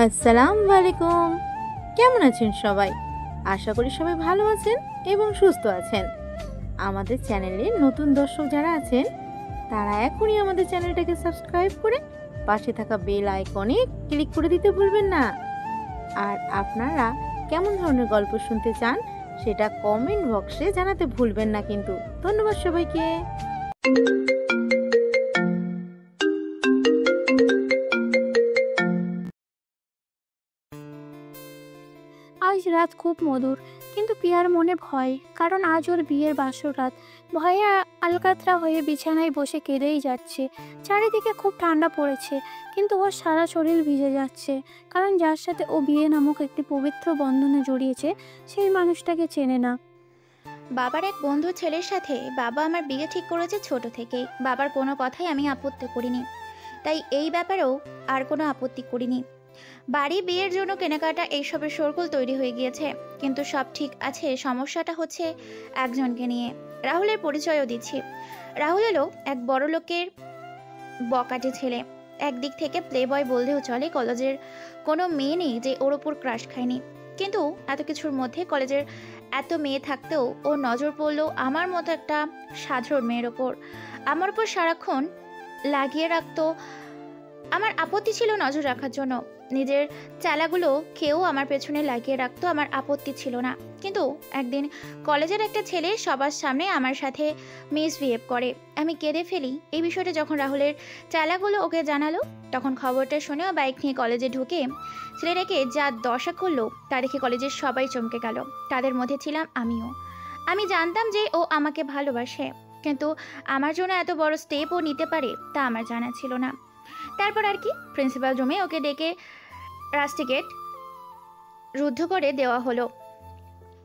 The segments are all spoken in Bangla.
আসসালামু আলাইকুম। কেমন আছেন সবাই? আশা করি সবাই ভালো আছেন এবং সুস্থ আছেন। আমাদের চ্যানেলে নতুন দর্শক যারা আছেন তারা এখনই আমাদের চ্যানেলটাকে সাবস্ক্রাইব করে পাশে থাকা বেল আইকনে ক্লিক করে দিতে ভুলবেন না। আর আপনারা কেমন ধরনের গল্প শুনতে চান সেটা কমেন্ট বক্সে জানাতে ভুলবেন না কিন্তু। ধন্যবাদ সবাইকে। আজ রাত খুব মধুর, কিন্তু পিয়ার মনে ভয়, কারণ আজ ওর বিয়ের বাসর রাত। ভয়ে আলকাতরা হয়ে বিছানায় বসে কেঁদেই যাচ্ছে। চারিদিকে খুব ঠান্ডা পড়েছে, কিন্তু ওর সারা শরীর ভিজে যাচ্ছে, কারণ যার সাথে ও বিয়ে নামক একটি পবিত্র বন্ধনে জড়িয়েছে সেই মানুষটাকে চেনে না। বাবার এক বন্ধুর ছেলের সাথে বাবা আমার বিয়ে ঠিক করেছে ছোট থেকেই। বাবার কোনো কথাই আমি আপত্তি করিনি, তাই এই ব্যাপারেও আর কোনো আপত্তি করিনি। বাড়ি, বিয়ের জন্য কেনাকাটা, এইসবের শোরগোল তৈরি হয়ে গিয়েছে, কিন্তু সব ঠিক আছে। সমস্যাটা হচ্ছে একজনকে নিয়ে। রাহুলের পরিচয়ও দিচ্ছি। রাহুল হলো এক বড় লোকের বকাটে ছেলে। একদিক থেকে প্লে বয় বললেও চলে। কলেজের কোনো মেয়ে নেই যে ওর ওপর ক্রাশ খায়নি, কিন্তু এত কিছুর মধ্যে কলেজের এত মেয়ে থাকতেও ওর নজর পড়লো আমার মতো একটা সাধারণ মেয়ের ওপর। আমার উপর সারাক্ষণ লাগিয়ে রাখতো। আমার আপত্তি ছিল নজর রাখার জন্য। নিজের চালাগুলো খেয়েও আমার পেছনে লাগিয়ে রাখতো, আমার আপত্তি ছিল না। কিন্তু একদিন কলেজের একটা ছেলে সবার সামনে আমার সাথে মিসবিহেভ করে। আমি কেঁদে ফেলি। এই বিষয়টা যখন রাহুলের চালাগুলো ওকে জানালো, তখন খবরটা শুনেও বাইক নিয়ে কলেজে ঢুকে ছেলেটাকে যা দশা করলো তা দেখে কলেজের সবাই চমকে গেল। তাদের মধ্যে ছিলাম আমিও। আমি জানতাম যে ও আমাকে ভালোবাসে, কিন্তু আমার জন্য এত বড় স্টেপ ও নিতে পারে তা আমার জানা ছিল না। তারপর আর কি, প্রিন্সিপাল রুমে ওকে ডেকে রাস্টিকেট রুদ্ধ করে দেওয়া হলো।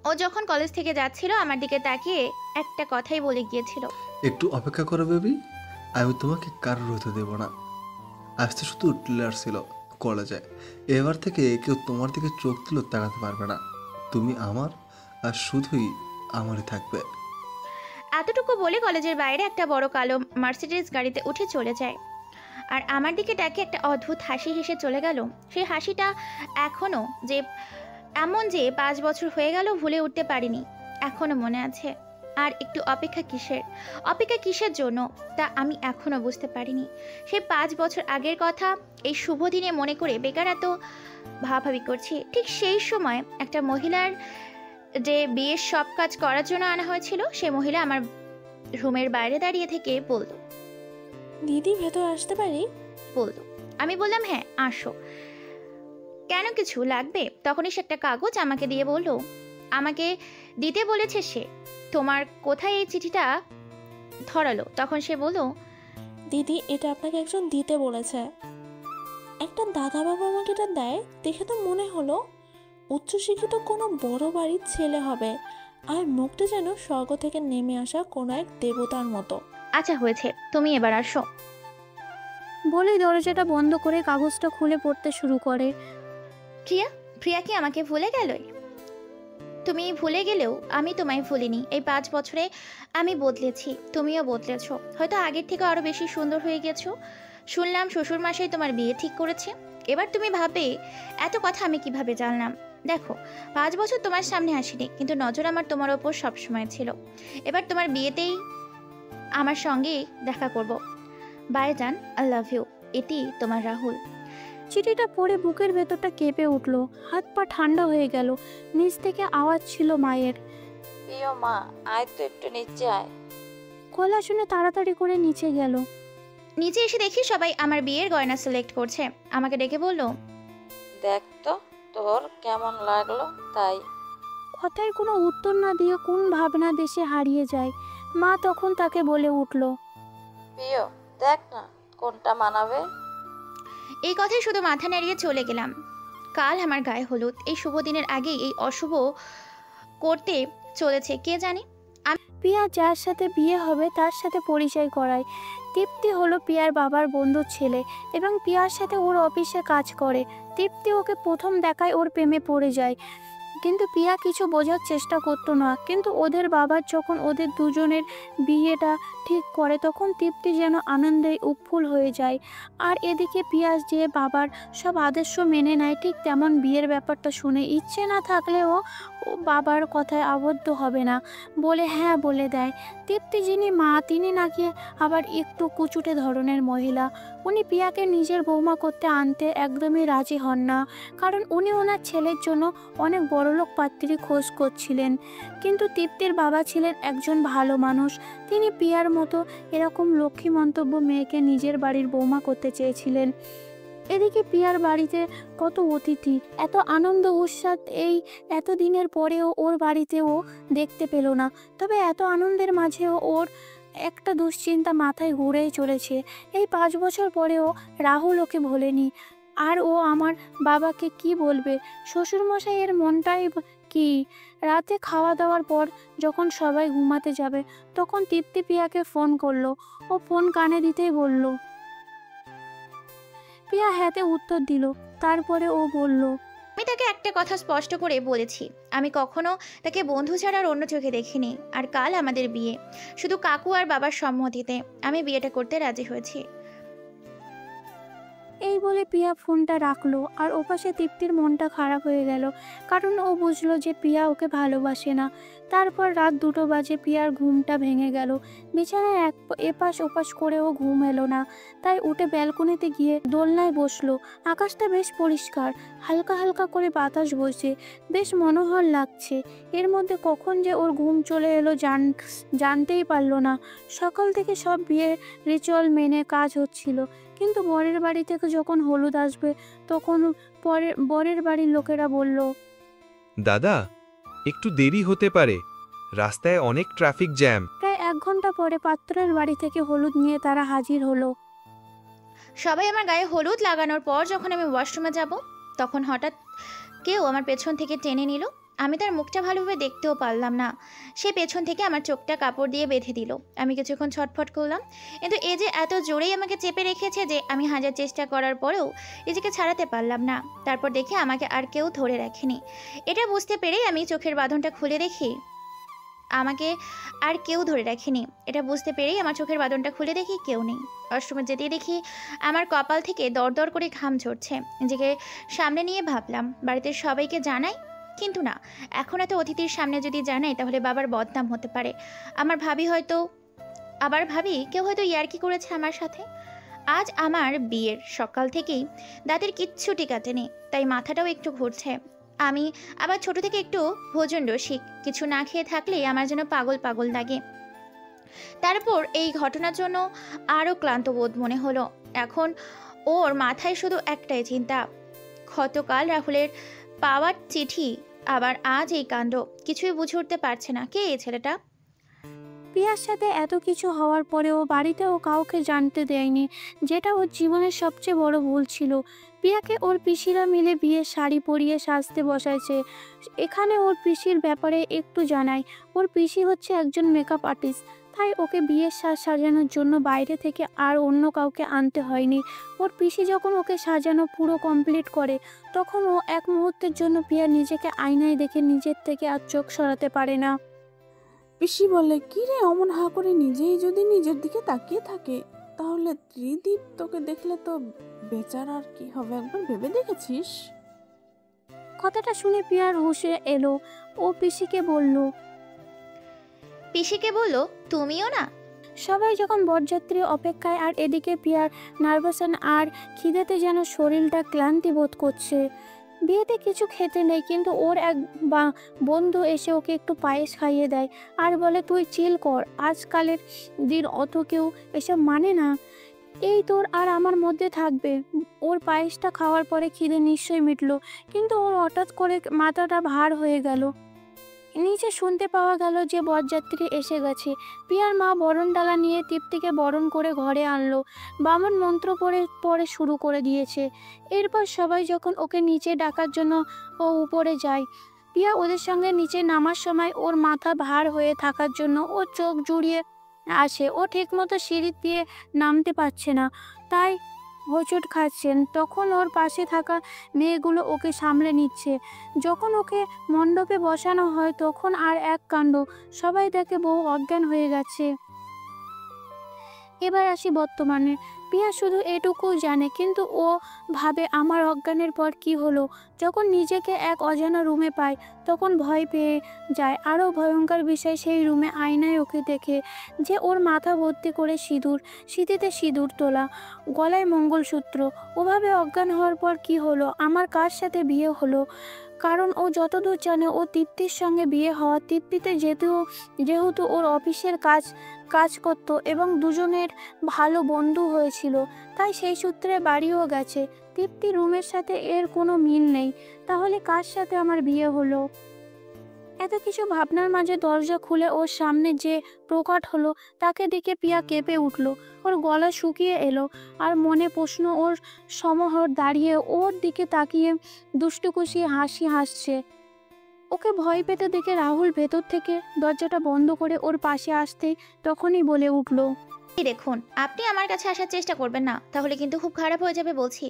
ও যখন কলেজ থেকে যাচ্ছিল আমার দিকে তাকিয়ে একটা কথাই বলে গিয়েছিল, একটু অপেক্ষা করো বেবি, আমি তোমাকে কারোর হতে দেব না। আজ তো শুধু টিলার ছিল কলেজে, এবার থেকে কেউ তোমার দিকে চোখ তুলে তাকাতে পারবে না। তুমি আমার, আর শুধুই আমারই থাকবে। এতটুকু বলে কলেজের বাইরে একটা বড় কালো মার্সিডিজ গাড়িতে উঠে চলে যায়। আর আমার দিকে তাকে একটা অদ্ভুত হাসি হেসে চলে গেল। সেই হাসিটা এখনো যে এমন যে 5 বছর হয়ে গেল ভুলে উঠতে পারিনি, এখনো মনে আছে। আর একটু অপেক্ষা কিসের জন্য তা আমি এখনো বুঝতে পারিনি। সেই 5 বছর আগের কথা এই শুভ দিনে মনে করে বেকার এত ভাবাভাবি করছি। ঠিক সেই সময় একটা মহিলার যে বিয়ের সব কাজ করার জন্য আনা হয়েছিল, সে মহিলা আমার রুমের বাইরে দাঁড়িয়ে থেকে বলতো, দিদি, ভেতর আসতে পারি? বলতো আমি বললাম হ্যাঁ আসো। কেন, কিছু লাগবে? তখনই সে একটা কাগজ আমাকে দিয়ে বলল, আমাকে দিতে বলেছে সে। তোমার কোথায় এই চিঠিটা ধরালো। তখন সে বলল, দিদি, এটা আপনাকে একজন দিতে বলেছে। একটা দাদা বাবা আমাকে এটা দেয় দেখে তো মনে হলো উচ্চশিক্ষিত কোনো বড় বাড়ির ছেলে হবে, আর মুখটা যেন স্বর্গ থেকে নেমে আসা কোনো এক দেবতার মতো। আচ্ছা হয়েছে, তুমি এবার আসো। বলে দরজাটা বন্ধ করে কাগজটা খুলে পড়তে শুরু করে। প্রিয়া কি আমাকে ভুলে গেল? তুমি ভুলে গেলেও আমি তোমায় ভুলিনি। এই 5 বছরে আমি বদলেছি, তুমিও বদলেছ। হয়তো আগের থেকে আরো বেশি সুন্দর হয়ে গেছো। শুনলাম শ্বশুর মশাই তোমার বিয়ে ঠিক করেছে। এবার তুমি ভাবে এত কথা আমি কিভাবে জানলাম। দেখো, 5 বছর তোমার সামনে আসিনি, কিন্তু নজর আমার তোমার ওপর সবসময় ছিল। এবার তোমার বিয়েতেই আমার সঙ্গে দেখা করব। বাই জান, আই লাভ ইউ। এটি তোমার রাহুল। চিঠিটা পড়ে বুকের ভেতরটা কেঁপে উঠল, হাত পা ঠান্ডা হয়ে গেল। নিচ থেকে আওয়াজ ছিল মায়ের। প্রিয় মা, আয় তো একটু নিচে আয়। গলা শুনে তাড়াতাড়ি করে নিচে গেল। নিচে এসে দেখি সবাই আমার বিয়ের গয়না সিলেক্ট করছে। আমাকে ডেকে বলল, দেখ তো তোর কেমন লাগলো। তাই কথায় কোনো উত্তর না দিয়ে কোন ভাবনা দেশে হারিয়ে যায়। মা তখন তাকে বলে উঠল, প্রিয়, দেখ না কোনটা মানাবে। এই কথাই শুধু মাথা নাড়িয়ে চলে গেলাম। কাল আমার গায়ে হলুদ। এই শুভ দিনের আগেই এই অশুভ করতে চলেছে কে জানে। পিয়া যার সাথে বিয়ে হবে তার সাথে পরিচয় করায়। তৃপ্তি হলো পিয়ার বাবার বন্ধুর ছেলে এবং পিয়ার সাথে ওর অফিসে কাজ করে। তৃপ্তি ওকে প্রথম দেখায় ওর প্রেমে পড়ে যায়। কিন্তু পিয়া কিছু বোঝার চেষ্টা করতো না। কিন্তু ওদের বাবার যখন ওদের দুজনের বিয়েটা ঠিক করে তখন তৃপ্তি যেন আনন্দে উৎফুল্ল হয়ে যায়। আর এদিকে পিয়া যে বাবার সব আদর্শ মেনে নেয়, ঠিক তেমন বিয়ের ব্যাপারটা শুনে ইচ্ছে না থাকলেও ও বাবার কথায় আবদ্ধ হবে না বলে হ্যাঁ বলে দেয়। তৃপ্তি যিনি মা, তিনি নাকি আবার একটু কুচুটে ধরনের মহিলা। উনি পিয়াকে নিজের বৌমা করতে আনতে একদমই রাজি হন না, কারণ উনি ওনার ছেলের জন্য অনেক বড়লোক পাত্রী খোঁজ করছিলেন। কিন্তু তৃপ্তির বাবা ছিলেন একজন ভালো মানুষ। তিনি পিয়ার মতো এরকম লক্ষ্মী মন্তব্য মেয়েকে নিজের বাড়ির বৌমা করতে চেয়েছিলেন। এদিকে পিয়ার বাড়িতে কত অতিথি, এত আনন্দ উৎসাহ এই এতদিনের পরেও ওর বাড়িতেও দেখতে পেল না। তবে এত আনন্দের মাঝেও ওর একটা দুশ্চিন্তা মাথায় ঘুরেই চলেছে। এই 5 বছর পরেও রাহুল ওকে ভোলেনি। আর ও আমার বাবাকে কি বলবে? শ্বশুরমশাইয়ের মনটাই কি? রাতে খাওয়া দাওয়ার পর যখন সবাই ঘুমাতে যাবে তখন তৃপ্তি পিয়াকে ফোন করলো। ও ফোন কানে দিতেই বলল। পিয়া হ্যাঁতে উত্তর দিল। তারপরে ও বলল, আমি তাকে একটা কথা স্পষ্ট করে বলেছি, আমি কখনো তাকে বন্ধু ছাড়া আর অন্য চোখে দেখিনি। আর কাল আমাদের বিয়ে, শুধু কাকু আর বাবার সম্মতিতে আমি বিয়েটা করতে রাজি হয়েছি। এই বলে পিয়া ফোনটা রাখলো। আর ওপাশে তৃপ্তির মনটা খারাপ হয়ে গেল, কারণ ও বুঝলো যে পিয়া ওকে ভালোবাসে না। তারপর রাত 2টো বাজে পিয়ার ঘুমটা ভেঙে গেল। বিছানায় এপাশ ওপাশ করেও ঘুম এলো না, তাই উঠে ব্যালকনিতে গিয়ে দোলনায় বসলো। আকাশটা বেশ পরিষ্কার, হালকা হালকা করে বাতাস বইছে, বেশ মনোহর লাগছে। এর মধ্যে কখন যে ওর ঘুম চলে এলো জানতেই পারলো না। সকাল থেকে সব বিয়ের রিচুয়াল মেনে কাজ হচ্ছিল, কিন্তু বরের বাড়ি থেকে যখন হলুদ আসবে তখন বরের বাড়ির লোকেরা বলল, দাদা, একটু দেরি হতে পারে, রাস্তায় অনেক ট্রাফিক জ্যাম। প্রায় 1 ঘন্টা পরে পাত্রের বাড়ি থেকে হলুদ নিয়ে তারা হাজির হলো। সবাই আমার গায়ে হলুদ লাগানোর পর যখন আমি ওয়াশরুমে যাব তখন হঠাৎ কেউ আমার পেছন থেকে টেনে নিল। আমি তার মুখটা ভালোভাবে দেখতেও পারলাম না। সে পেছন থেকে আমার চোখটা কাপড় দিয়ে বেঁধে দিল। আমি কিছুক্ষণ ছটফট করলাম, কিন্তু এ যে এত জোরেই আমাকে চেপে রেখেছে যে আমি হাজার চেষ্টা করার পরেও নিজেকে ছাড়াতে পারলাম না। তারপর দেখি আমাকে আর কেউ ধরে রাখেনি। এটা বুঝতে পেরেই আমি চোখের বাঁধনটা খুলে দেখি আমাকে আর কেউ ধরে রাখেনি। এটা বুঝতে পেরেই আমার চোখের বাঁধনটা খুলে দেখি কেউ নেই। ওয়াশরুমে যেতেই দেখি আমার কপাল থেকে দরদর করে ঘাম ঝরছে। নিজেকে সামনে নিয়ে ভাবলাম বাড়িতে সবাইকে জানাই, কিন্তু না, এখন এত অতিথির সামনে যদি জানাই তাহলে বাবার বদনাম হতে পারে। ভাবি কেউ হয়তো ইয়ার্কি করেছে আমার সাথে। আজ আমার বিয়ের সকাল থেকেই দাঁতের কিচ্ছুটি কাটেনি, তাই মাথাটাও একটু ঘুরছে। আমি আবার ছোট থেকে একটু ভোজন রসিক, কিছু না খেয়ে থাকলেই আমার যেন পাগল পাগল লাগে। তারপর এই ঘটনার জন্য আরও ক্লান্ত বোধ মনে হলো। এখন ওর মাথায় শুধু একটাই চিন্তা, গতকাল রাহুলের পাওয়ার চিঠি, আবার আজ এই কাণ্ড। কিছুই বুঝে উঠতে পারছে না কে এই ছেলেটা। পিয়ার সাথে এত কিছু হওয়ার পরেও বাড়িতেও কাউকে জানতে দেয়নি, যেটা ওর জীবনের সবচেয়ে বড় ভুল ছিল। পিয়াকে ওর পিসিরা মিলে বিয়ের শাড়ি পরিয়ে সাজতে বসাইছে। এখানে ওর পিসির ব্যাপারে একটু জানাই। ওর পিসি হচ্ছে একজন মেকআপ আর্টিস্ট, তাই ওকে বিয়ের সাজ সাজানোর জন্য বাইরে থেকে আর অন্য কাউকে আনতে হয়নি। ওর পিসি যখন ওকে সাজানো পুরো কমপ্লিট করে তখন ও এক মুহূর্তের জন্য পিয়া নিজেকে আয়নায় দেখে নিজের থেকে আর চোখ সরাতে পারে না। পিসি বলে, কি রে অমন হা করে নিজেই যদি নিজের দিকে তাকিয়ে থাকে তাহলে ত্রিদীপ তোকে দেখলে তো বেচারার কি হবে, একবার ভেবে দেখেছিস? কথাটা শুনে পিয়ার হুঁশে এলো। ও পিসিকে বলল, পিসিকে বলল, তুমিও না? সবাই যখন বরযাত্রী অপেক্ষায়, আর এদিকে পিয়ার নার্ভাসন আর খিদেতে যেন শরীরটা ক্লান্তি বোধ করছে। বিয়েতে কিছু খেতে নেই, কিন্তু ওর এক বন্ধু এসে ওকে একটু পায়েস খাইয়ে দেয় আর বলে, তুই চিল কর, আজকালের দিন অত কেউ এসব মানে না, এই তোর আর আমার মধ্যে থাকবে। ওর পায়েসটা খাওয়ার পরে খিদে নিশ্চয়ই মিটলো, কিন্তু ওর হঠাৎ করে মাথাটা ভার হয়ে গেল। নিচে শুনতে পাওয়া গেল যে বরযাত্রী এসে গেছে। পিয়ার মা বরণ ডালা নিয়ে তৃপ্তিকে বরণ করে ঘরে আনলো। বামন মন্ত্র পড়ে শুরু করে দিয়েছে। এরপর সবাই যখন ওকে নিচে ডাকার জন্য ও উপরে যায়, পিয়া ওদের সঙ্গে নিচে নামার সময় ওর মাথা ভার হয়ে থাকার জন্য ও চোখ জুড়িয়ে আসে। ও ঠিকমতো সিঁড়ি দিয়ে নামতে পারছে না, তাই হোঁচট খাচ্ছেন, তখন ওর পাশে থাকা মেয়েগুলো ওকে সামলে নিচ্ছে। যখন ওকে মণ্ডপে বসানো হয় তখন আর এক কাণ্ড, সবাই দেখে বউ অজ্ঞান হয়ে গেছে। এবার আসি বর্তমানে। পিয়া শুধু এটুকু জানে, কিন্তু ও ভাবে আমার অজ্ঞানের পর কি হলো। যখন নিজেকে এক অজানা রুমে পায় তখন ভয় পেয়ে যায়। আরও ভয়ঙ্কর বিষয়, সেই রুমে আয়নায় ওকে দেখে যে ওর মাথা ভর্তি করে সিঁদুর, সিঁথিতে সিঁদুর তোলা, গলায় মঙ্গলসূত্র। ওভাবে অজ্ঞান হওয়ার পর কি হলো, আমার কার সাথে বিয়ে হলো। কারণ ও যতদূর জানে ও তৃপ্তির সঙ্গে বিয়ে হওয়া। তৃপ্তিতে যেহেতু ওর অফিসের কাজ করত এবং দুজনের ভালো বন্ধু হয়েছিল, তাই সেই সূত্রে বাড়িও গেছে। তৃপ্তি রুমের সাথে এর কোনো মিল নেই, তাহলে কার সাথে আমার বিয়ে হলো? এত কিছু ভাবনার মাঝে দরজা খুলে ওর সামনে যে প্রকট হলো তাকে দেখে পিয়া কেঁপে উঠল। ওর গলা শুকিয়ে এলো, আর মনে প্রশ্ন। ওর সমহর দাঁড়িয়ে ওর দিকে তাকিয়ে দুষ্টুকুশি হাসি হাসছে। ওকে ভয় পেতে দেখে রাহুল ভেতর থেকে দরজাটা বন্ধ করে ওর পাশে আসতে তখনই বলে উঠল, এই দেখুন, আপনি আমার কাছে আসার চেষ্টা করবেন না, তাহলে কিন্তু খুব খারাপ হয়ে যাবে বলছি।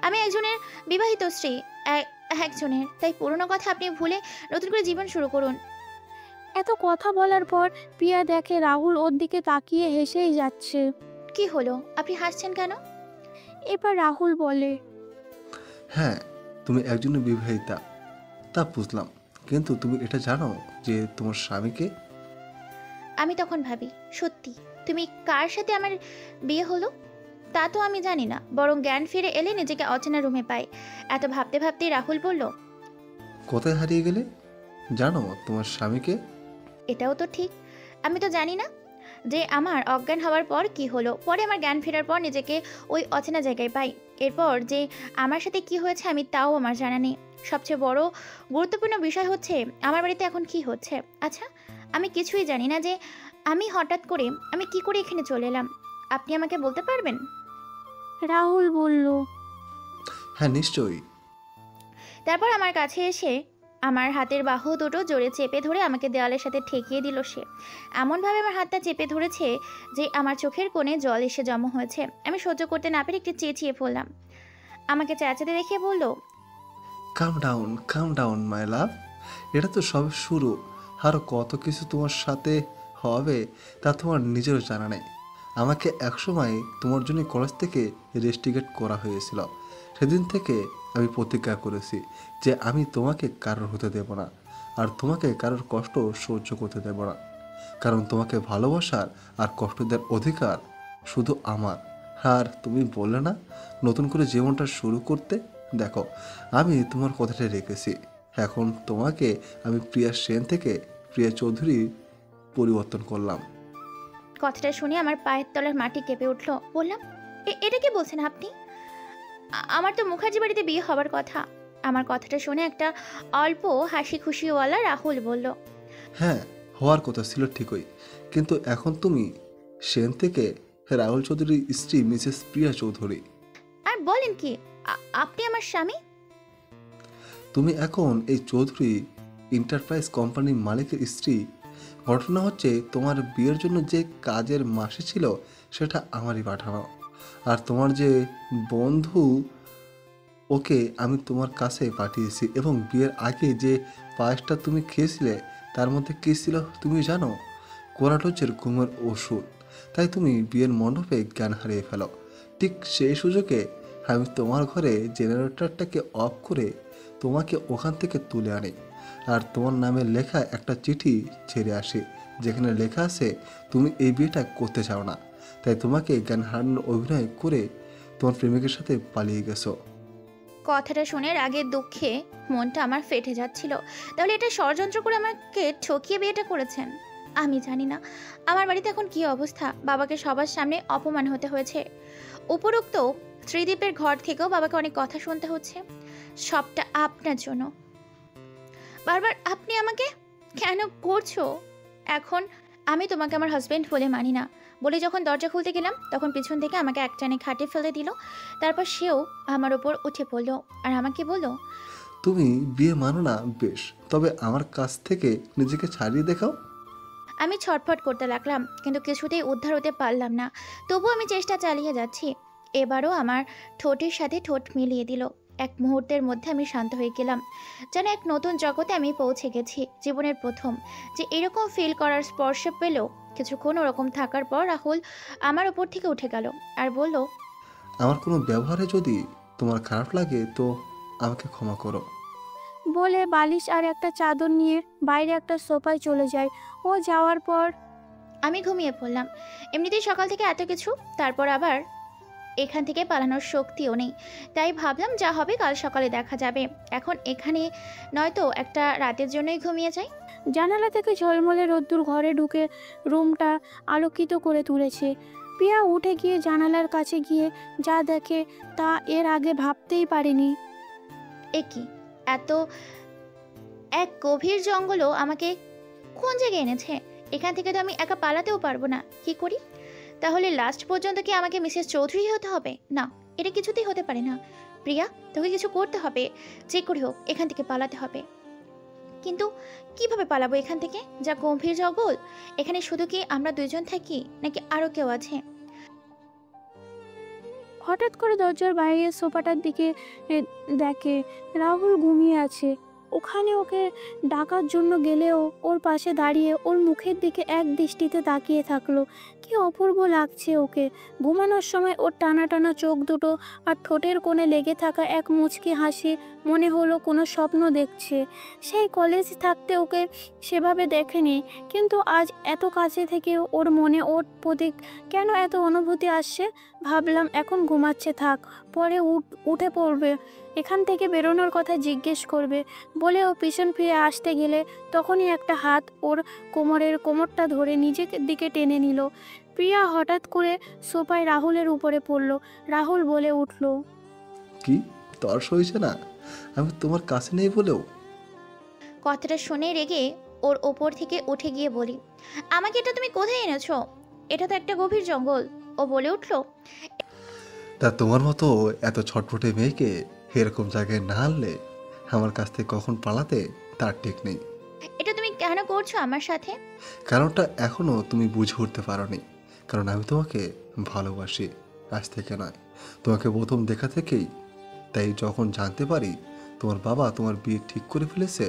আমি একজনের বিবাহিত স্ত্রী, একজনের। তাই পুরনো কথা আপনি ভুলে নতুন করে জীবন শুরু করুন। এত কথা বলার পর পিয়া দেখে রাহুল ওর দিকে তাকিয়ে হেসেই যাচ্ছে। কি হলো, আপনি হাসছেন কেন? এবার রাহুল বলে, হ্যাঁ, তুমি একজনের বিবাহিতা, তা বুঝলাম, কিন্তু তুমি এটা জানো যে তোমার স্বামীকে? আমি তখন ভাবি, সত্যি তুমি কার সাথে আমার বিয়ে হলো তা তো আমি জানি না, বরং জ্ঞান ফিরে এলে নিজেকে অচেনা রুমে পাই। এত ভাবতে ভাবতেই রাহুল বলল, কোথায় হারিয়ে গেলে? জানো তোমার স্বামীকে? এটাও তো ঠিক, আমি তো জানি না যে আমার অজ্ঞান হওয়ার পর কি হলো। পরে আমার জ্ঞান ফেরার পর নিজেকে ওই অচেনা জায়গায় পাই। এরপর যে আমার সাথে কি হয়েছে আমি তাও আমার জানা নেই। সবচেয়ে বড় গুরুত্বপূর্ণ বিষয় হচ্ছে আমার বাড়িতে এখন কি হচ্ছে। আচ্ছা, আমি কিছুই জানি না যে আমি হঠাৎ করে আমি কি করে এখানে চলে এলাম। আপনি আমাকে বলতে পারবেন? রাহুল বলল, হ্যাঁ, নিশ্চয়ই। তারপর আমার কাছে এসে আমার হাতের বাহু দুটো জোরে চেপে ধরে আমাকে দেওয়ালের সাথে ঠেকিয়ে দিল সে। এমনভাবে আমার হাতটা চেপে ধরেছে যে আমার চোখের কোণে জল এসে জমা হয়েছে। আমি সহ্য করতে না পেরে একটু চেঁচিয়ে পড়লাম। আমাকে চেঁচাতে দেখে বলল, কাম ডাউন মাই লাভ, এটা তো সবে শুরু। আরও কত কিছু তোমার সাথে হবে তা তোমার নিজেরও জানা নেই। আমাকে একসময় তোমার জন্য কলেজ থেকে রেস্টিকেট করা হয়েছিল। সেদিন থেকে আমি প্রতিজ্ঞা করেছি যে আমি তোমাকে কারোর হতে দেব না, আর তোমাকে কারোর কষ্ট সহ্য করতে দেব না। কারণ তোমাকে ভালোবাসার আর কষ্ট দেওয়ার অধিকার শুধু আমার। আর তুমি বললে না নতুন করে জীবনটা শুরু করতে, দেখো আমি তোমার কথাটা রেখেছি। এখন তোমাকে আমি প্রিয়া সেন থেকে প্রিয়া চৌধুরী পরিবর্তন করলাম। কথাটা শুনে আমার পায়ের তলার মাটি কেঁপে উঠল। বললাম, এটা কি বলছেন আপনি? আমার তো মুখার্জি বাড়িতে বিয়ে হবার কথা। আমার কথাটা শুনে একটা অল্প হাসি খুশিওয়ালা রাহুল বলল, হ্যাঁ, হওয়ার কথা ছিল ঠিকই, কিন্তু এখন তুমি সেন থেকে রাহুল চৌধুরীর স্ত্রী মিসেস প্রিয়া চৌধুরী। আর বলেন কি, আপনি আমার স্বামী? তুমি এখন এই চৌধুরী এন্টারপ্রাইজ কোম্পানির মালিকের স্ত্রী। ঘটনা হচ্ছে, তোমার বিয়ের জন্য যে কাজের মাসে ছিল সেটা আমারই পাঠানো। আর তোমার যে বন্ধু, ওকে আমি তোমার কাছে পাঠিয়েছি। এবং বিয়ের আগে যে পায়েসটা তুমি খেয়েছিলে তার মধ্যে কী ছিল তুমি জানো? কোরাটোচের ঘুমের ওষুধ। তাই তুমি বিয়ের মণ্ডপে জ্ঞান হারিয়ে ফেলো। ঠিক সেই সুযোগে আমি তোমার ঘরে জেনারেটরটাকে অফ করে তোমাকে ওখান থেকে তুলে আনি, আর তোমার নামে লেখা একটা চিঠি ছেড়ে আসি, যেখানে লেখা আছে তুমি এই বিয়েটা করতে চাও না, তাই তোমাকে জ্ঞান হারানোর অভিনয় করে তোমার প্রেমিকের সাথে পালিয়ে গেছো। কথাটা শুনে রাগের দুঃখে মনটা আমার ফেটে যাচ্ছিল। তাহলে এটা ষড়যন্ত্র করে আমাকে ঠকিয়ে বিয়েটা করেছেন? আমি জানি না আমার বাড়িতে এখন কি অবস্থা। বাবাকে সবার সামনে অপমান হতে হয়েছে। উপরোক্ত ত্রিদীপের ঘর থেকেও বাবাকে অনেক কথা শুনতে হচ্ছে। সবটা আপনার জন্য। বারবার আপনি আমাকে কেন করছো? এখন আমি তোমাকে আমার হাজব্যান্ড বলে মানি না বলে যখন দরজা খুলতে গেলাম তখন পিছন থেকে আমাকে একটানে খাটে ফেলে দিল। তারপর সেও আমার ওপর উঠে পড়লো আর আমাকে বলল, তুমি বিয়ে মানো না বেশ, তবে আমার কাছ থেকে নিজেকে ছাড়িয়ে দেখাও। আমি ছটফট করতে লাগলাম, কিন্তু কিছুতেই উদ্ধার হতে পারলাম না। তবু আমি চেষ্টা চালিয়ে যাচ্ছি। এবারও আমার ঠোঁটের সাথে ঠোঁট মিলিয়ে দিল। এক মুহূর্তের মধ্যে আমি শান্ত হয়ে গেলাম, যেন এক নতুন জগতে আমি পৌঁছে গেছি। জীবনের প্রথম যে এরকম ফিল করার স্পর্শ পেল। কিছুক্ষণ ওরকম থাকার পর রাহুল আমার উপর থেকে উঠে গেল আর বলল, আমার কোনো ব্যবহারে যদি তোমার খারাপ লাগে তো আমাকে ক্ষমা করো। বলে বালিশ আর একটা চাদর নিয়ে বাইরে একটা সোফায় চলে যায়। ও যাওয়ার পর আমি ঘুমিয়ে পড়লাম। এমনিতেই সকাল থেকে এত কিছু, তারপর আবার এখান থেকে পালানোর শক্তিও নেই। তাই ভাবলাম যা হবে কাল সকালে দেখা যাবে। এখন এখানে নয়তো একটা রাতের জন্যই ঘুমিয়ে যাই। জানালা থেকে ঝলমলে রোদ্দুর ঘরে ঢুকে রুমটা আলোকিত করে তুলেছে। প্রিয়া উঠে গিয়ে জানালার কাছে গিয়ে যা দেখে তা এর আগে ভাবতেই পারেনি। এ কি, এত এক গভীর জঙ্গলও আমাকে কোন জায়গায় এনেছে? এখান থেকে তো আমি একা পালাতেও পারবো না। কি করি তাহলে? লাস্ট পর্যন্ত কি আমাকে মিসেস চৌধুরী হতে হবে? না, এটা কিছুতেই হতে পারে না। প্রিয়া, তোকে কিছু করতে হবে, যে করে হোক এখান থেকে পালাতে হবে। কিন্তু কিভাবে পালাবো এখান থেকে? যা গম্ভীর জঙ্গল, এখানে শুধু কি আমরা দুইজন থাকি নাকি আরো কেউ আছে? হঠাৎ করে দরজার বাইরে সোফাটার দিকে দেখে রাহুল ঘুমিয়ে আছে। ওখানে ওকে ডাকার জন্য গেলেও ওর পাশে দাঁড়িয়ে ওর মুখের দিকে এক দৃষ্টিতে তাকিয়ে থাকলো। কি অপূর্ব লাগছে ওকে। ঘুমানোর সময় ওর টানা টানা চোখ দুটো আর ঠোঁটের কোণে লেগে থাকা এক মুচকি হাসি মনে হলো কোনো স্বপ্ন দেখছে। সেই কলেজ থাকতে ওকে সেভাবে দেখেনি, কিন্তু আজ এত কাছে থেকে ওর মনে ওর প্রতি কেন এত অনুভূতি আসছে। ভাবলাম এখন ঘুমাচ্ছে, থাক, পরে উঠে পড়বে, এখান থেকে বেরোনোর কথা জিজ্ঞেস করবে বলে ও পিছন ফিরে আসতে গেলে তখনই একটা হাত ওর কোমরটা ধরে নিজের দিকে টেনে নিল। প্রিয়া হঠাৎ করে সোফায় রাহুলের উপরে পড়ল। রাহুল বলে উঠল, কি তর্স হয়েছে না আমি তোমার কাছে নেই বলেও? কথাটা শুনে রেগে ওর ওপর থেকে উঠে গিয়ে বলি, আমাকে এটা তুমি কোথায় এনেছো? এটা তো একটা গভীর জঙ্গল। ও বলে উঠল, তা তোমার মতো এত ছটফটে মেয়েকে এরকম জায়গায় না আনলে আমার কাছ থেকে কখন পালাতে তার ঠিক নেই। এটা তুমি কেন করছো আমার সাথে? কারণটা এখনো তুমি বুঝে উঠতে পারোনি। কারণ আমি তোমাকে ভালোবাসি, আজ থেকে নয়, তোমাকে প্রথম দেখা থেকেই। তাই যখন জানতে পারি তোমার বাবা তোমার বিয়ে ঠিক করে ফেলেছে,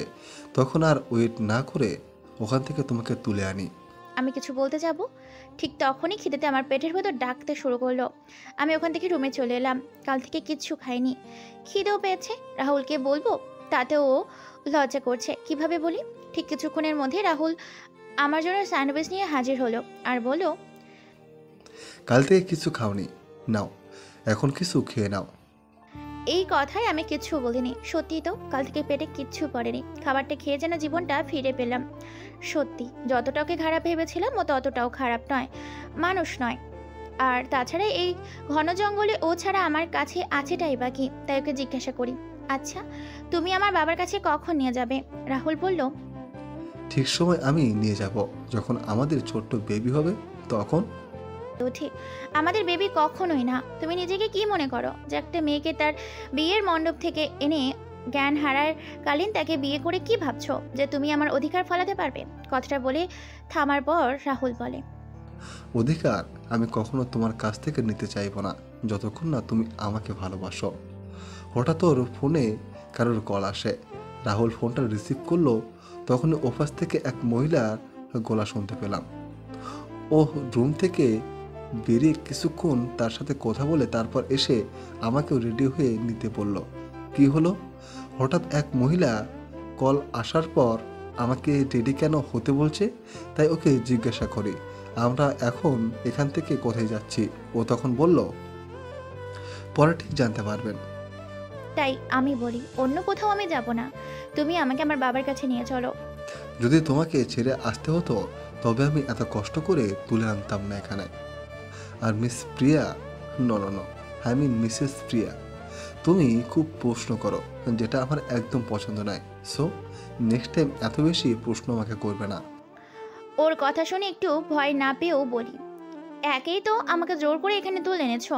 তখন আর ওয়েট না করে ওখান থেকে তোমাকে তুলে আনি। আমি কিছু বলতে যাব, ঠিক তখনই খিদেতে আমার পেটের ভেতর ডাকতে শুরু করলো। আমি ওখান থেকে রুমে চলে এলাম। কাল থেকে কিচ্ছু খাইনি, খিদেও পেয়েছে। রাহুলকে বলবো, তাতেও লজ্জা করছে। কিভাবে বলি? ঠিক কিছুক্ষণের মধ্যে রাহুল আমার জন্য স্যান্ডউইচ নিয়ে হাজির হলো আর বলল, কাল থেকে কিছু খাওনি, নাও এখন কিছু খেয়ে নাও। এই কথায় আমি কিচ্ছু বলিনি। সত্যি তো, কাল থেকে পেটে কিচ্ছু পড়েনি। খাবারটা খেয়ে যেন জীবনটা ফিরে পেলাম। সত্যি যতটা ওকে খারাপ ভেবেছিলাম ও ততটাও খারাপ নয়, মানুষ নয়। আর তাছাড়া এই ঘন জঙ্গলে ও ছাড়া আমার কাছে আছেটাই বাকি। তাই ওকে জিজ্ঞাসা করি, আচ্ছা তুমি আমার বাবার কাছে কখন নিয়ে যাবে? রাহুল বলল, ঠিক সময় আমি নিয়ে যাব, যখন আমাদের ছোট্ট বেবি হবে তখন। ঠিক, আমাদের বেবি কখনোই না। তুমি নিজেকে কি মনে করো যে একটা মেয়েকে তার বিয়ের মণ্ডপ থেকে এনে জ্ঞান হারার কালীন তাকে বিয়ে করে কি ভাবছো যে তুমি আমার অধিকার ফলাতে পারবে? কথাটা বলে থামার পর রাহুল বলে, অধিকার আমি কখনো তোমার কাছ থেকে নিতে চাইবো না যতক্ষণ না তুমি আমাকে ভালোবাসো। হঠাৎ ওর ফোনে কারোর কল আসে। রাহুল ফোনটা রিসিভ করলো, তখন ওপাশ থেকে এক মহিলার গলা শুনতে পেলাম। ও রুম থেকে বেরিয়ে কিছুক্ষণ তার সাথে কথা বলে তারপর এসে আমাকেও রেডি হয়ে নিতে বলল। কি হলো? হঠাৎ এক মহিলা কল আসার পর আমাকে রেডি কেন হতে বলছে, তাই ওকে জিজ্ঞাসা করি আমরা এখন এখান থেকে কোথায় যাচ্ছি। ও তখন বলল, পরে ঠিক জানতে পারবেন। তাই আমি বলি, অন্য কোথাও আমি যাব না, তুমি আমাকে আমার বাবার কাছে নিয়ে চলো। যদি তোমাকে ছেড়ে আসতে হতো তবে আমি এত কষ্ট করে তুলে আনতাম না এখানে। আর miss Priya, no no no, I mean Mrs Priya, তুমি খুব প্রশ্ন করো যেটা আমার একদম পছন্দ নয়। সো নেক্সট টাইম এত বেশি প্রশ্ন আমাকে করবে না। ওর কথা শুনে একটু ভয় না পেয়েও বলি, একেই তো আমাকে জোর করে এখানে তুলে এনেছো,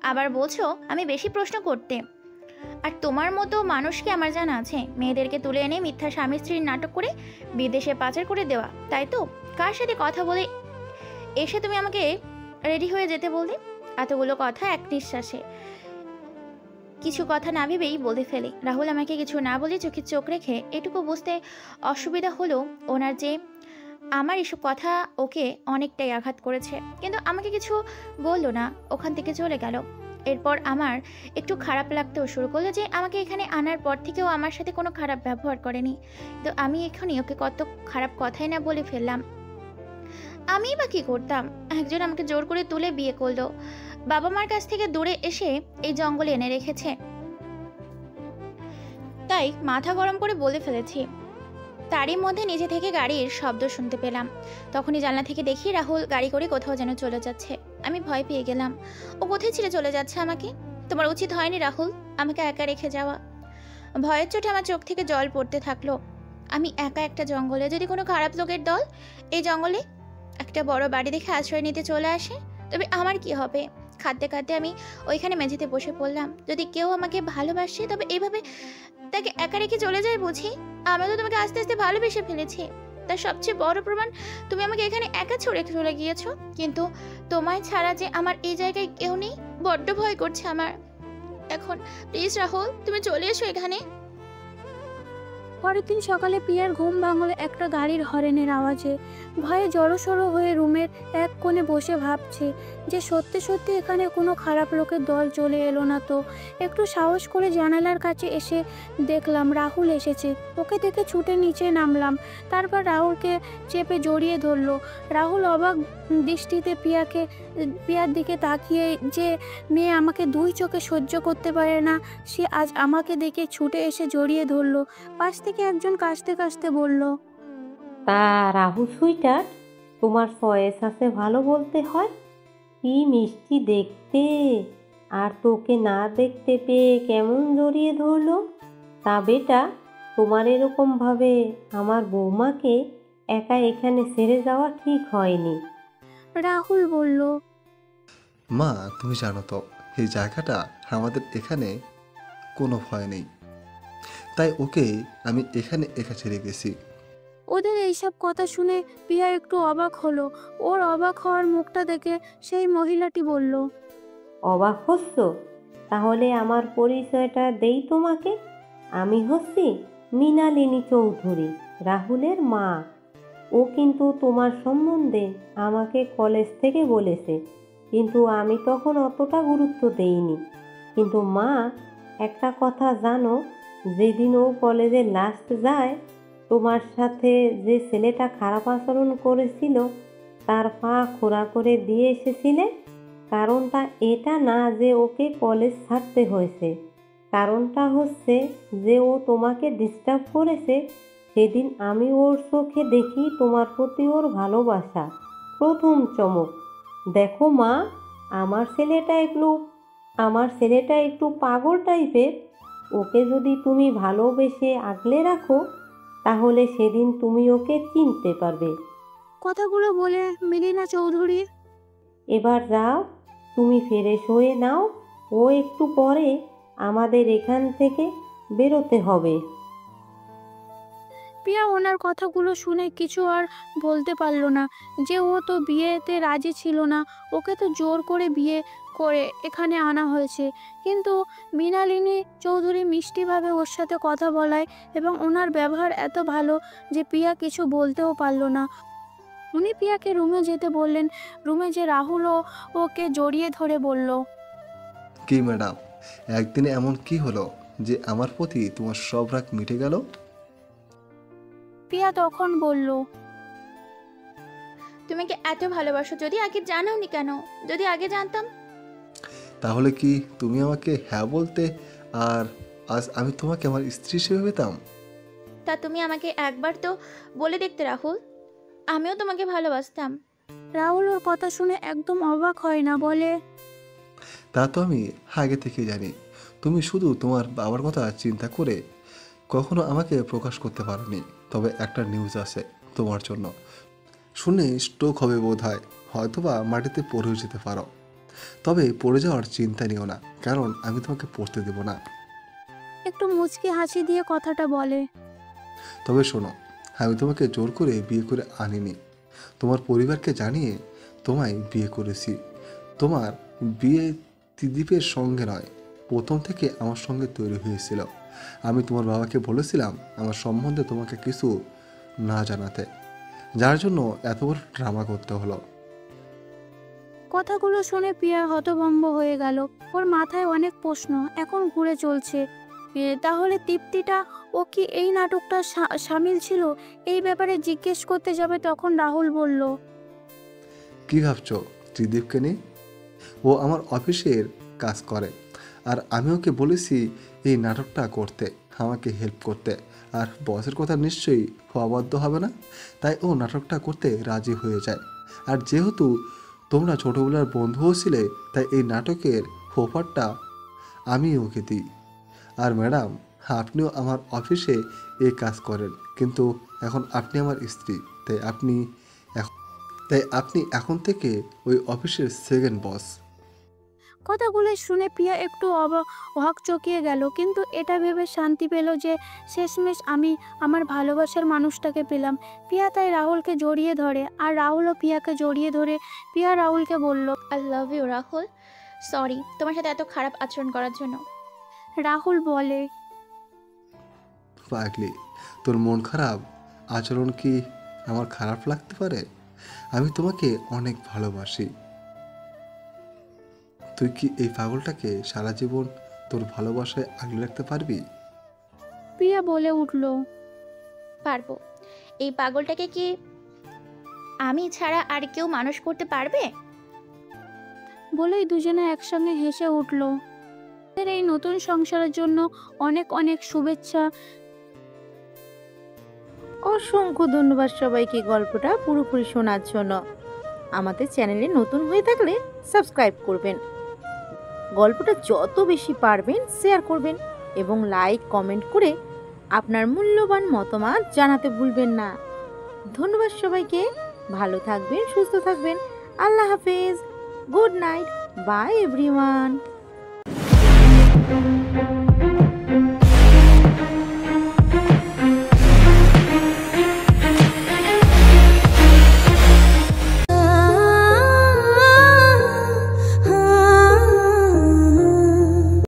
আবার বলছো আমি বেশি প্রশ্ন করতে। আর তোমার মতো মানুষকে আমার জানা আছে, মেয়েদেরকে তুলে এনে মিথ্যা স্বামী স্ত্রীর নাটক করে বিদেশে পাচার করে দেওয়া, তাই তো? কার সাথে কথা বলে এসে তুমি আমাকে রেডি হয়ে যেতে বললে? এতগুলো কথা এক নিঃশ্বাসে কিছু কথা না ভেবেই বলে ফেলি। রাহুল আমাকে কিছু না বলে চোখে চোখ রেখে এটুকু বুঝতে অসুবিধা হলো ওনার যে আমার এসব কথা ওকে অনেকটাই আঘাত করেছে, কিন্তু আমাকে কিছু বললো না, ওখান থেকে চলে গেল। এরপর আমার একটু খারাপ লাগতেও শুরু করলো যে আমাকে এখানে আনার পর থেকেও আমার সাথে কোনো খারাপ ব্যবহার করেনি, তো আমি এখনই ওকে কত খারাপ কথাই না বলে ফেললাম। আমিই বা কী করতাম? একজন আমাকে জোর করে তুলে বিয়ে করলো, বাবা মার কাছ থেকে দূরে এসে এই জঙ্গলে এনে রেখেছে, তাই মাথা গরম করে বলে ফেলেছি। তারই মধ্যে নিজে থেকে গাড়ির শব্দ শুনতে পেলাম। তখনই জানলা থেকে দেখি রাহুল গাড়ি করে কোথাও যেন চলে যাচ্ছে। আমি ভয় পেয়ে গেলাম। ও কোথায় ছেড়ে চলে যাচ্ছে আমাকে? তোমার উচিত হয়নি রাহুল আমাকে একা রেখে যাওয়া। ভয়ের চোটে আমার চোখ থেকে জল পড়তে থাকলো। আমি একা একটা জঙ্গলে, যদি কোনো খারাপ লোকের দল এই জঙ্গলে একটা বড় বাড়ি দেখে আশ্রয় নিতে চলে আসে, তবে আমার কি হবে? খাদ্যে খাদ্যে আমি ওইখানে মেঝেতে বসে পড়লাম। যদি কেউ আমাকে ভালোবাসে তবে এইভাবে তাকে একা রেখে চলে যায় বুঝি? আমি তো তোমাকে আস্তে আস্তে ভালোবেসে ফেলেছি, তার সবচেয়ে বড় প্রমাণ তুমি আমাকে এখানে একা ছড়ে চলে গিয়েছো। কিন্তু তোমায় ছাড়া যে আমার এই জায়গায় কেউ নেই, বড্ড ভয় করছে আমার এখন। প্লিজ রাহুল তুমি চলে এসো এখানে। পরের দিন সকালে পিয়ার ঘুম ভাঙল একটা গাড়ির হরেনের আওয়াজে। ভয়ে জড়সড় হয়ে রুমের এক কোণে বসে ভাবছে যে সত্যি সত্যি এখানে কোনো খারাপ লোকের দল চলে এলো না তো। একটু সাহস করে জানালার কাছে এসে দেখলাম রাহুল এসেছে। ওকে দেখে ছুটে নিচে নামলাম। তারপর রাহুলকে চেপে জড়িয়ে ধরলো। রাহুল অবাক দৃষ্টিতে পিয়ার দিকে তাকিয়ে, যে মেয়ে আমাকে দুই চোখে সহ্য করতে পারে না, সে আজ আমাকে দেখে ছুটে এসে জড়িয়ে ধরলো। পাশ থেকে একজন কাশতে কাশতে বলল, তা রাহুল সুইটার, তোমার চয়েস আছে ভালো বলতে হয়। কি মিষ্টি দেখতে, আর তোকে না দেখতে পেয়ে কেমন জড়িয়ে ধরলো। তা বেটা, তোমার এরকমভাবে আমার বৌমাকে একা এখানে ছেড়ে যাওয়া ঠিক হয়নি। রাহুল বলল, মা তুমি জানো তো এই জায়গাটা আমাদের এখানে কোনো ভয় নেই, তাই ওকে আমি এখানে একা ছেড়ে গেছি। ওদের এইসব কথা শুনে পিয়া একটু অবাক হলো। ওর অবাক হওয়ার মুখটা দেখে সেই মহিলাটি বলল, অবাক হচ্ছ? তাহলে আমার পরিচয়টা দেই তোমাকে। আমি হচ্ছি মৃণালিনী চৌধুরী, রাহুলের মা। ও কিন্তু তোমার সম্বন্ধে আমাকে কলেজ থেকে বলেছে, কিন্তু আমি তখন অতটা গুরুত্ব দেইনি। কিন্তু মা, একটা কথা জানো, যেদিন ও কলেজে লাস্ট যায়, তোমার সাথে যে ছেলেটা খারাপ আচরণ করেছিল তার পা খোঁড়া করে দিয়ে এসেছিলে। কারণটা এটা না যে ওকে কলেজ ছাড়তে হয়েছে, কারণটা হচ্ছে যে ও তোমাকে ডিস্টার্ব করেছে। সেদিন আমি ওর চোখে দেখি তোমার প্রতি ওর ভালোবাসা, প্রথম চমক। দেখো মা, আমার ছেলেটা একটু পাগল টাইপের। ওকে যদি তুমি ভালোবেসে আগলে রাখো, তাহলে সেদিন তুমি ওকে চিনতে পারবে। কথাগুলো বলে মিলিনা চৌধুরী, এবার যাও, তুমি ফ্রেশ হয়ে নাও। ও একটু পরে আমাদের এখান থেকে বেরোতে হবে। পিয়া ওনার কথাগুলো শুনে কিছু আর বলতে পারল না, যে ও তো বিয়েতে রাজি ছিল না, ওকে তো জোর করে বিয়ে করে এখানে আনা হয়েছে। কিন্তু মৃণালিনী চৌধুরী মিষ্টিভাবে ওর সাথে কথা বলায় এবং ওনার ব্যবহার এত ভালো যে পিয়া কিছু বলতেও পারল না। উনি পিয়াকে রুমে যেতে বললেন। রুমে যে রাহুলও ওকে জড়িয়ে ধরে বলল, কি ম্যাডাম, একদিনে এমন কি হলো যে আমার প্রতি তোমার সব রাগ মিটে গেল? পিয়া তখন বলল, তুমি কি এত ভালোবাসো যদি আগে জানাওনি কেন? যদি আগে জানতাম তাহলে কি তুমি আমাকে হ্যাঁ বলতে, আর আজ আমি তোমাকে আমার স্ত্রী হিসেবে পেতাম? তা তুমি আমাকে একবার তো বলে দেখতে রাহুল, আমিও তোমাকে ভালোবাসতাম। রাহুল ওর কথা শুনে একদম অবাক হয় না, বলে, তা তো আমি আগে থেকে জানি। তুমি শুধু তোমার বাবার কথা চিন্তা করে কখনো আমাকে প্রকাশ করতে পারোনি। তবে একটা নিউজ আছে তোমার জন্য। শুনে স্ট্রোক হবে বোধ হয়, হয়তোবা মাটিতে পড়েও যেতে পারো। তবে পড়ে যাওয়ার চিন্তা নিও না, কারণ আমি তোমাকে পড়তে দেব না। একটু মুচকি হাসি দিয়ে কথাটা বলে। তবে শোনো, আমি তোমাকে জোর করে বিয়ে করে আনিনি। তোমার পরিবারকে জানিয়ে তোমায় বিয়ে করেছি। তোমার বিয়ে ত্রিদীপের সঙ্গে নয়, প্রথম থেকে আমার সঙ্গে তৈরি হয়েছিল। আমি তোমার বাবাকে বলেছিলাম আমার সম্বন্ধে তোমাকে কিছু না জানাতে, যার জন্য এত বড় ড্রামা করতে হলো। কথাগুলো শুনে পিয়া হতভম্ব হয়ে গেল। ওর মাথায় অনেক প্রশ্ন এখন ঘুরে চলছে। তাহলে তৃপ্তিটা ও কি এই নাটকটা সামিল ছিল? এই ব্যাপারে জিজ্ঞেস করতে যাবে তখন রাহুল বলল, কি ভাবছো ত্রিদীপকে নিয়ে? ও আমার অফিসের কাজ করে, আর আমি ওকে বলেছি এই নাটকটা করতে, আমাকে হেল্প করতে। আর বসের কথা নিশ্চয়ই অবাধ্য হবে না, তাই ও নাটকটা করতে রাজি হয়ে যায়। আর যেহেতু তোমরা ছোটোবেলার বন্ধুও ছিলে, তাই এই নাটকের অফারটা আমি ওকে দিই। আর ম্যাডাম, আপনিও আমার অফিসে এই কাজ করেন, কিন্তু এখন আপনি আমার স্ত্রী, তাই আপনি এখন থেকে ওই অফিসের সেকেন্ড বস। কথাগুলো শুনে প্রিয়া একটু অবাক চকিয়ে গেল, কিন্তু এটা ভেবে শান্তি পেল যে শেষমেশ আমি আমার ভালোবাসার মানুষটাকে পেলাম। প্রিয়া তাই রাহুলকে জড়িয়ে ধরে, আর রাহুলও প্রিয়াকে জড়িয়ে ধরে। প্রিয়া রাহুলকে বলল, I love you Rahul, sorry তোমার সাথে এত খারাপ আচরণ করার জন্য। রাহুল বলে, পাগলি, তোর মন খারাপ আচরণ কি আমার খারাপ লাগতে পারে? আমি তোমাকে অনেক ভালোবাসি। তুই কি এই পাগলটাকে সারা জীবন তোর ভালোবাসায় আগলে রাখতে পারবি? প্রিয়া বলে উঠল, পারবো। এই পাগলটাকে কি আমি ছাড়া আর কেউ মানুষ করতে পারবে? বলেই দুজনে একসঙ্গে হেসে উঠল। এর এই নতুন সংসারের জন্য অনেক অনেক শুভেচ্ছা। অসংখ্য ধন্যবাদ সবাইকে গল্পটা পুরোপুরি শোনার জন্য। আমাদের চ্যানেলে নতুন হয়ে থাকলে সাবস্ক্রাইব করবেন, গল্পটা যত বেশি পারবেন শেয়ার করবেন এবং লাইক কমেন্ট করে আপনার মূল্যবান মতামত জানাতে ভুলবেন না। ধন্যবাদ সবাইকে, ভালো থাকবেন, সুস্থ থাকবেন। আল্লাহ হাফেজ, গুড নাইট, বাই এভরিওয়ান।